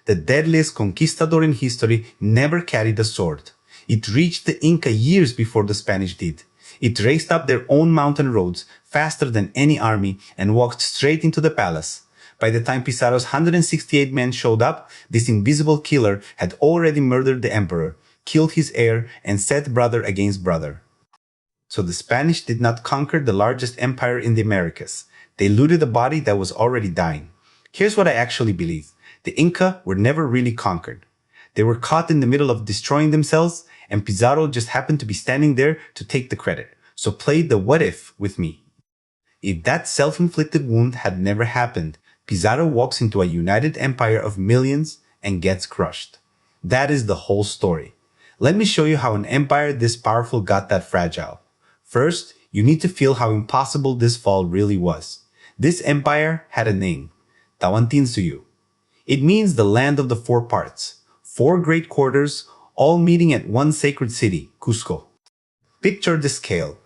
the deadliest conquistador in history, never carried a sword. It reached the Inca years before the Spanish did. It raced up their own mountain roads faster than any army and walked straight into the palace. By the time Pizarro's 168 men showed up, this invisible killer had already murdered the emperor, killed his heir, and set brother against brother. So the Spanish did not conquer the largest empire in the Americas. They looted a body that was already dying. Here's what I actually believe. The Inca were never really conquered. They were caught in the middle of destroying themselves, and Pizarro just happened to be standing there to take the credit. So play the what if with me. If that self-inflicted wound had never happened, Pizarro walks into a united empire of millions and gets crushed. That is the whole story. Let me show you how an empire this powerful got that fragile. First, you need to feel how impossible this fall really was. This empire had a name, Tawantinsuyu. It means the land of the four parts, 4 great quarters, all meeting at one sacred city, Cusco. Picture the scale.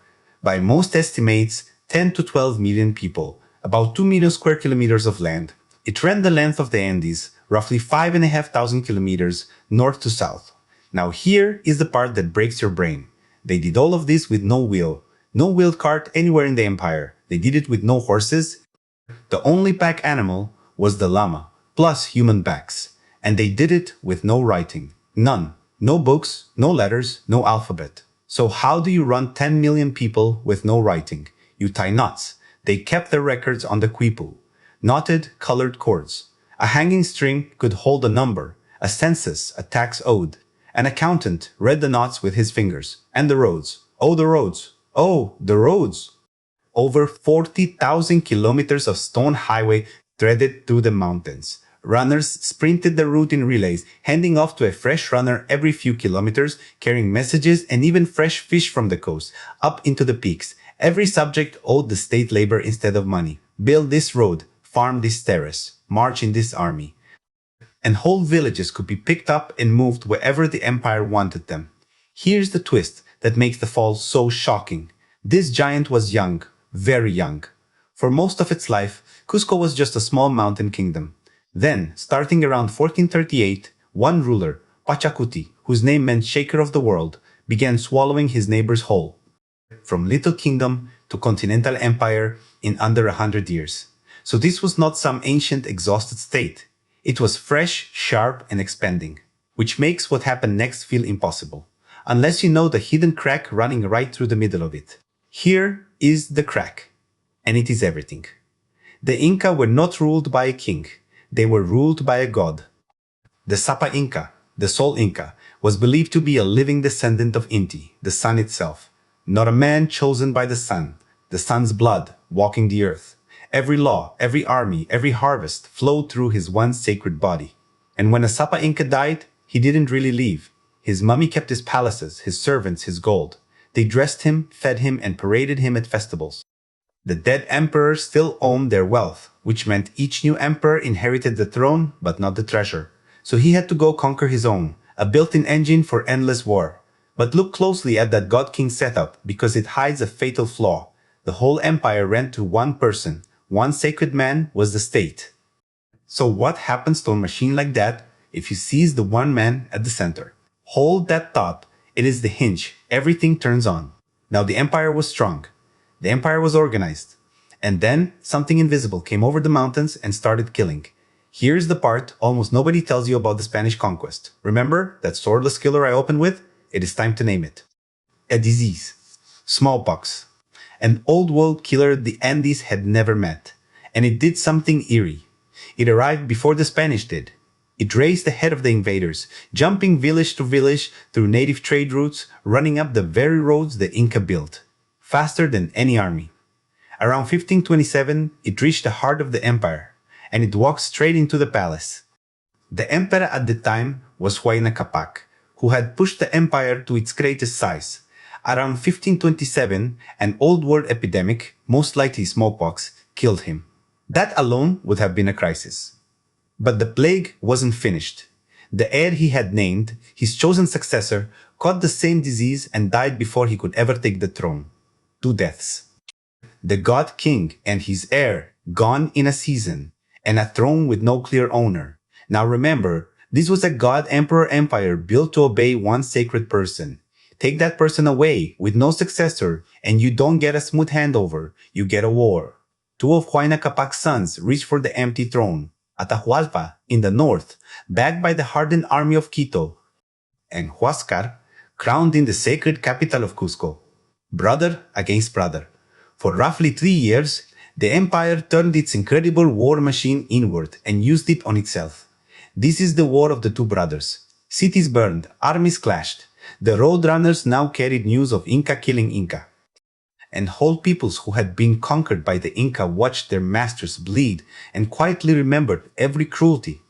By most estimates, 10 to 12 million people, about 2 million square kilometers of land. It ran the length of the Andes, roughly 5,500 kilometers north to south. Now here is the part that breaks your brain. They did all of this with no wheeled cart anywhere in the empire. They did it with no horses. The only pack animal was the llama, plus human backs. And they did it with no writing. None. No books, no letters, no alphabet. So how do you run 10 million people with no writing? You tie knots. They kept their records on the quipu. Knotted, colored cords. A hanging string could hold a number, a census, a tax owed. An accountant read the knots with his fingers. And the roads. Oh, the roads. Oh, the roads. Over 40,000 kilometers of stone highway threaded through the mountains. Runners sprinted the route in relays, handing off to a fresh runner every few kilometers, carrying messages and even fresh fish from the coast, up into the peaks. Every subject owed the state labor instead of money. Build this road, farm this terrace, march in this army. And whole villages could be picked up and moved wherever the empire wanted them. Here's the twist that makes the fall so shocking. This giant was young, very young. For most of its life, Cusco was just a small mountain kingdom. Then, starting around 1438, one ruler, Pachacuti, whose name meant shaker of the world, began swallowing his neighbors whole. From little kingdom to continental empire in under 100 years. So this was not some ancient exhausted state. It was fresh, sharp, and expanding, which makes what happened next feel impossible, unless you know the hidden crack running right through the middle of it. Here is the crack, and it is everything. The Inca were not ruled by a king, they were ruled by a god. The Sapa Inca, the sole Inca, was believed to be a living descendant of Inti, the sun itself. Not a man chosen by the sun's blood, walking the earth. Every law, every army, every harvest flowed through his one sacred body. And when a Sapa Inca died, he didn't really leave. His mummy kept his palaces, his servants, his gold. They dressed him, fed him, and paraded him at festivals. The dead emperors still owned their wealth, which meant each new emperor inherited the throne, but not the treasure. So he had to go conquer his own, a built-in engine for endless war. But look closely at that God-King setup, because it hides a fatal flaw. The whole empire ran to one person. One sacred man was the state. So what happens to a machine like that if you seize the one man at the center? Hold that thought. It is the hinge. Everything turns on. Now the empire was strong. The empire was organized. And then something invisible came over the mountains and started killing. Here's the part almost nobody tells you about the Spanish conquest. Remember that swordless killer I opened with? It is time to name it. A disease. Smallpox. An old world killer the Andes had never met. And it did something eerie. It arrived before the Spanish did. It raced ahead of the invaders, jumping village to village through native trade routes, running up the very roads the Inca built. Faster than any army. Around 1527, it reached the heart of the empire, and it walked straight into the palace. The emperor at the time was Huayna Capac, who had pushed the empire to its greatest size. Around 1527, an old world epidemic, most likely smallpox, killed him. That alone would have been a crisis. But the plague wasn't finished. The heir he had named, his chosen successor, caught the same disease and died before he could ever take the throne. 2 deaths. The God King and his heir gone in a season, and a throne with no clear owner. Now remember, this was a god-emperor empire built to obey one sacred person. Take that person away with no successor, and you don't get a smooth handover, you get a war. Two of Huayna Capac's sons reached for the empty throne. Atahualpa, in the north, backed by the hardened army of Quito, and Huascar, crowned in the sacred capital of Cusco. Brother against brother. For roughly 3 years, the empire turned its incredible war machine inward and used it on itself. This is the war of the two brothers. Cities burned, armies clashed. The roadrunners now carried news of Inca killing Inca. And whole peoples who had been conquered by the Inca watched their masters bleed and quietly remembered every cruelty.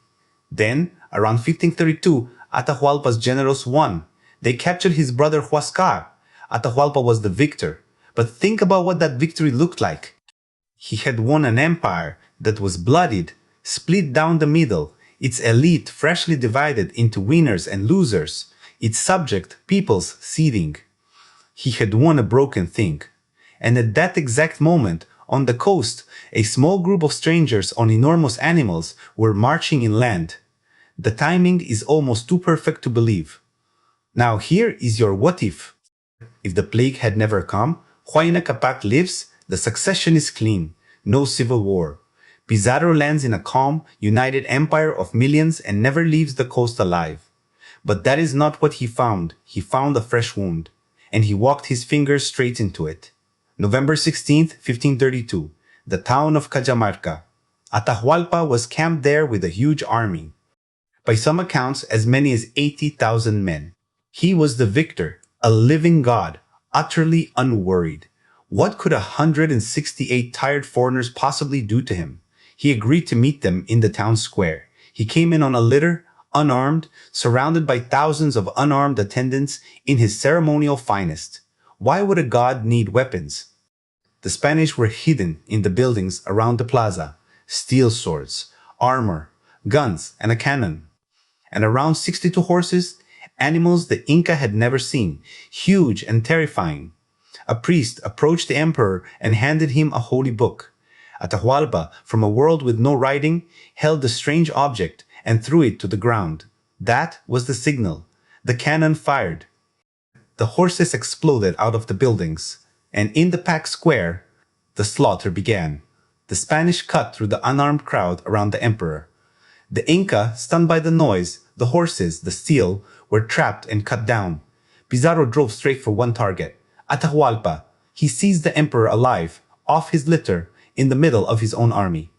Then, around 1532, Atahualpa's generals won. They captured his brother Huascar. Atahualpa was the victor. But think about what that victory looked like. He had won an empire that was bloodied, split down the middle, its elite freshly divided into winners and losers, its subject peoples seething. He had won a broken thing. And at that exact moment, on the coast, a small group of strangers on enormous animals were marching inland. The timing is almost too perfect to believe. Now here is your what if. If the plague had never come, Huayna Capac lives, the succession is clean, no civil war. Pizarro lands in a calm, united empire of millions and never leaves the coast alive. But that is not what he found. He found a fresh wound, and he walked his fingers straight into it. November 16th, 1532, the town of Cajamarca. Atahualpa was camped there with a huge army. By some accounts, as many as 80,000 men. He was the victor, a living god, utterly unworried. What could 168 tired foreigners possibly do to him? He agreed to meet them in the town square. He came in on a litter, unarmed, surrounded by thousands of unarmed attendants in his ceremonial finest. Why would a god need weapons? The Spanish were hidden in the buildings around the plaza. Steel swords, armor, guns, and a cannon. And around 62 horses, animals the Inca had never seen, huge and terrifying. A priest approached the emperor and handed him a holy book. Atahualpa, from a world with no writing, held the strange object and threw it to the ground. That was the signal. The cannon fired. The horses exploded out of the buildings, and in the packed square, the slaughter began. The Spanish cut through the unarmed crowd around the emperor. The Inca, stunned by the noise, the horses, the steel, were trapped and cut down. Pizarro drove straight for one target, Atahualpa. He seized the emperor alive, off his litter, in the middle of his own army.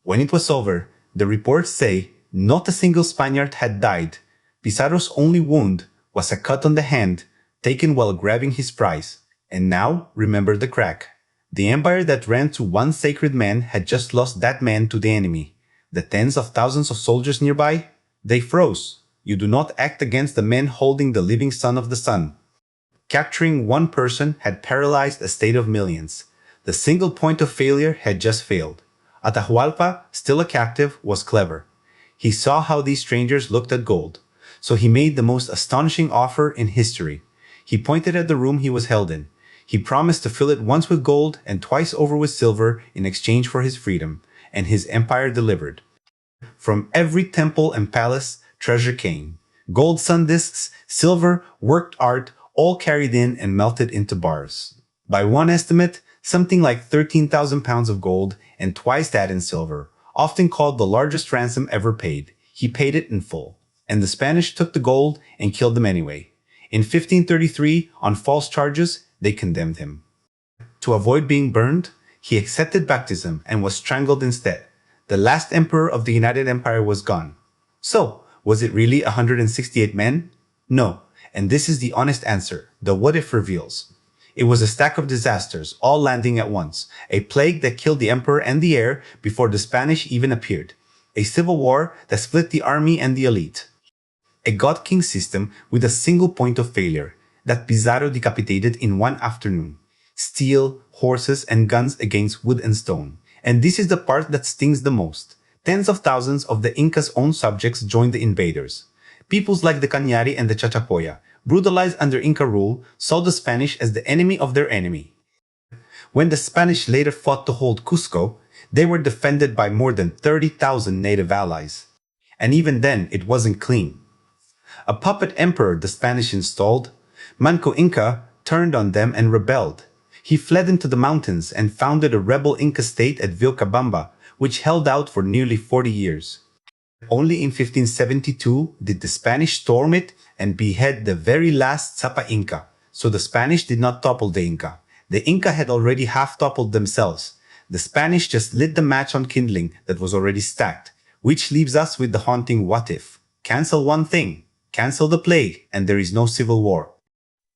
When it was over, the reports say not a single Spaniard had died. Pizarro's only wound was a cut on the hand, taken while grabbing his prize. And now, remember the crack. The empire that ran to one sacred man had just lost that man to the enemy. The tens of thousands of soldiers nearby, they froze. You do not act against the men holding the living son of the sun. Capturing one person had paralyzed a state of millions. The single point of failure had just failed. Atahualpa, still a captive, was clever. He saw how these strangers looked at gold. So he made the most astonishing offer in history. He pointed at the room he was held in. He promised to fill it once with gold and twice over with silver in exchange for his freedom, and his empire delivered. From every temple and palace, treasure came. Gold sun discs, silver, worked art, all carried in and melted into bars. By one estimate, something like 13,000 pounds of gold and twice that in silver, often called the largest ransom ever paid. He paid it in full. And the Spanish took the gold and killed them anyway. In 1533, on false charges, they condemned him. To avoid being burned, he accepted baptism and was strangled instead. The last emperor of the United Empire was gone. So, was it really 168 men? No, and this is the honest answer, the what if reveals. It was a stack of disasters, all landing at once. A plague that killed the emperor and the heir before the Spanish even appeared. A civil war that split the army and the elite. A god-king system with a single point of failure that Pizarro decapitated in one afternoon. Steel, horses, and guns against wood and stone. And this is the part that stings the most. Tens of thousands of the Inca's own subjects joined the invaders. Peoples like the Cañari and the Chachapoya, brutalized under Inca rule, saw the Spanish as the enemy of their enemy. When the Spanish later fought to hold Cusco, they were defended by more than 30,000 native allies. And even then, it wasn't clean. A puppet emperor the Spanish installed, Manco Inca, turned on them and rebelled. He fled into the mountains and founded a rebel Inca state at Vilcabamba, which held out for nearly 40 years. Only in 1572 did the Spanish storm it and behead the very last Sapa Inca, so the Spanish did not topple the Inca. The Inca had already half-toppled themselves. The Spanish just lit the match on kindling that was already stacked, which leaves us with the haunting what if. Cancel one thing, cancel the plague, and there is no civil war.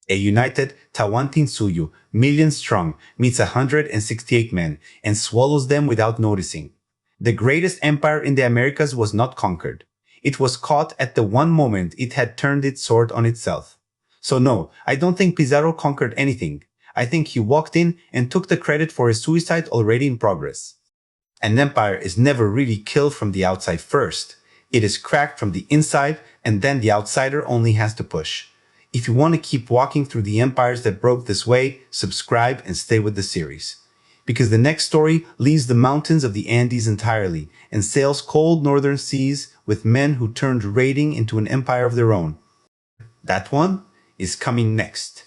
A united Tawantinsuyu, million strong, meets 168 men and swallows them without noticing. The greatest empire in the Americas was not conquered. It was caught at the one moment it had turned its sword on itself. So no, I don't think Pizarro conquered anything. I think he walked in and took the credit for a suicide already in progress. An empire is never really killed from the outside first. It is cracked from the inside, and then the outsider only has to push. If you want to keep walking through the empires that broke this way, subscribe and stay with the series. Because the next story leaves the mountains of the Andes entirely and sails cold northern seas with men who turned raiding into an empire of their own. That one is coming next.